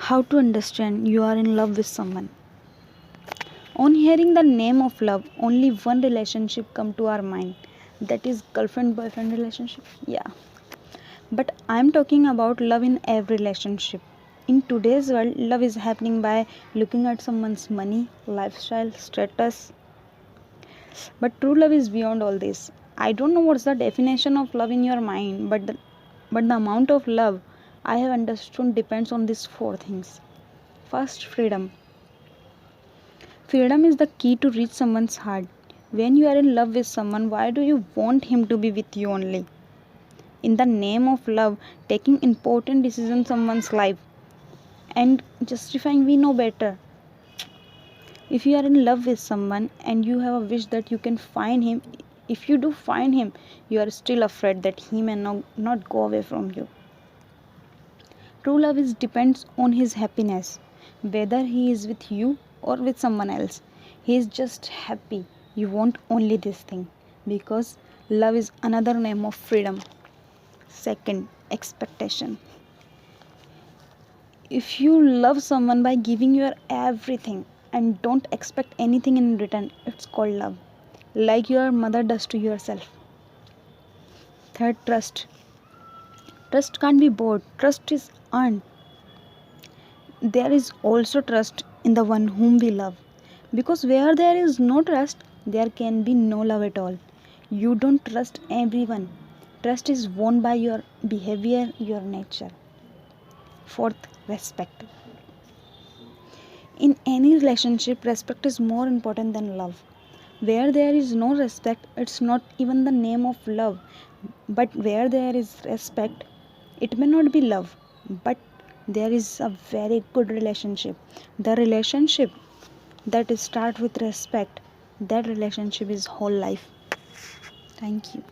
How to understand you are in love with someone. On hearing the name of love, only one relationship come to our mind. That is girlfriend boyfriend relationship. Yeah. But I'm talking about love in every relationship. In today's world, love is happening by looking at someone's money, lifestyle, status. But true love is beyond all this. I don't know what's the definition of love in your mind, but the amount of love I have understood depends on these four things. First, freedom. Freedom is the key to reach someone's heart. When you are in love with someone, why do you want him to be with you only? In the name of love, taking important decisions in someone's life and justifying we know better. If you are in love with someone and you have a wish that you can find him, if you do find him, you are still afraid that he may not go away from you. True love is depends on his happiness, whether he is with you or with someone else. He is just happy. You want only this thing because love is another name of freedom. Second, expectation. If you love someone by giving your everything and don't expect anything in return, it's called love. Like your mother does to yourself. Third, trust. Trust can't be bought, trust is earned. There is also trust in the one whom we love. Because where there is no trust, there can be no love at all. You don't trust everyone. Trust is won by your behavior, your nature. Fourth, respect. In any relationship, respect is more important than love. Where there is no respect, it's not even the name of love. But where there is respect, it may not be love, but there is a very good relationship. The relationship that is start with respect, that relationship is whole life. Thank you.